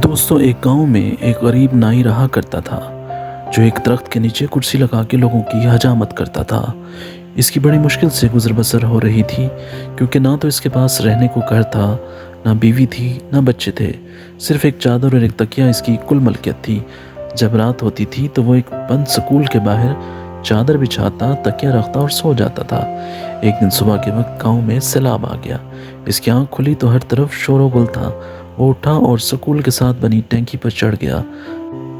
دوستوں، ایک گاؤں میں ایک غریب نائی رہا کرتا تھا جو ایک درخت کے نیچے کرسی لگا کے لوگوں کی حجامت کرتا تھا۔ اس کی بڑی مشکل سے گزر بسر ہو رہی تھی، کیونکہ نہ تو اس کے پاس رہنے کو گھر تھا، نہ بیوی تھی، نہ بچے تھے۔ صرف ایک چادر اور ایک تکیہ اس کی کل ملکیت تھی۔ جب رات ہوتی تھی تو وہ ایک بند سکول کے باہر چادر بچھاتا، تکیہ رکھتا اور سو جاتا تھا۔ ایک دن صبح کے وقت گاؤں میں سیلاب آ گیا۔ اس کی آنکھ کھلی تو ہر طرف شور و گل تھا۔ وہ اٹھا اور سکول کے ساتھ بنی ٹینکی پر چڑھ گیا،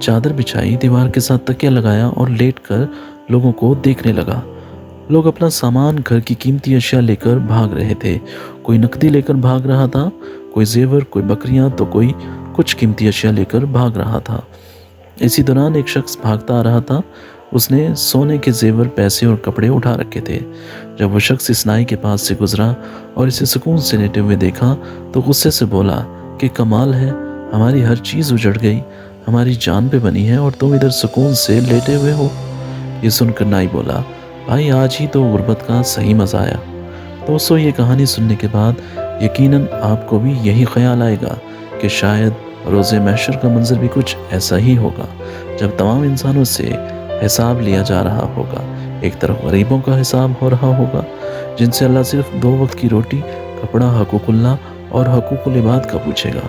چادر بچھائی، دیوار کے ساتھ تکیہ لگایا اور لیٹ کر لوگوں کو دیکھنے لگا۔ لوگ اپنا سامان، گھر کی قیمتی اشیاء لے کر بھاگ رہے تھے۔ کوئی نقدی لے کر بھاگ رہا تھا، کوئی زیور، کوئی بکریاں، تو کوئی کچھ قیمتی اشیاء لے کر بھاگ رہا تھا۔ اسی دوران ایک شخص بھاگتا آ رہا تھا۔ اس نے سونے کے زیور، پیسے اور کپڑے اٹھا رکھے تھے۔ جب وہ شخص اس نائی کے پاس سے گزرا اور اسے سکون سے لیٹے ہوئے دیکھا تو غصے سے بولا کہ کمال ہے، ہماری ہر چیز اجڑ گئی، ہماری جان پہ بنی ہے اور تم ادھر سکون سے لیٹے ہوئے ہو۔ یہ سن کر نائی بولا، بھائی آج ہی تو غربت کا صحیح مزہ آیا۔ دوستو، یہ کہانی سننے کے بعد یقیناً آپ کو بھی یہی خیال آئے گا کہ شاید روز محشر کا منظر بھی کچھ ایسا ہی ہوگا، جب تمام انسانوں سے حساب لیا جا رہا ہوگا۔ ایک طرف غریبوں کا حساب ہو رہا ہوگا، جن سے اللہ صرف 2 وقت کی روٹی، کپڑا، حقوق اللہ اور حقوق العباد کا پوچھے گا،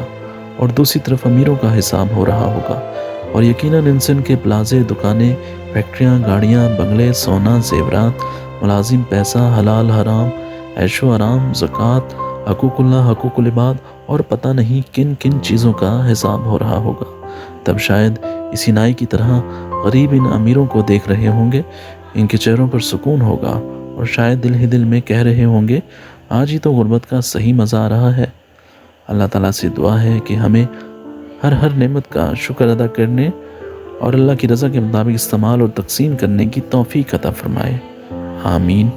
اور دوسری طرف امیروں کا حساب ہو رہا ہوگا، اور یقیناً ان سے ان کے پلازے، دکانیں، فیکٹریاں، گاڑیاں، بنگلے، سونا، زیورات، ملازم، پیسہ، حلال حرام، عیش و آرام، زکوٰۃ، حقوق اللہ، حقوق العباد اور پتہ نہیں کن کن چیزوں کا حساب ہو رہا ہوگا۔ تب شاید اسی نائی کی طرح غریب ان امیروں کو دیکھ رہے ہوں گے، ان کے چہروں پر سکون ہوگا، اور شاید دل ہی دل میں کہہ رہے ہوں گے، آج ہی تو غربت کا صحیح مزہ آ رہا ہے۔ اللہ تعالیٰ سے دعا ہے کہ ہمیں ہر نعمت کا شکر ادا کرنے اور اللہ کی رضا کے مطابق استعمال اور تقسیم کرنے کی توفیق عطا فرمائے۔ آمین۔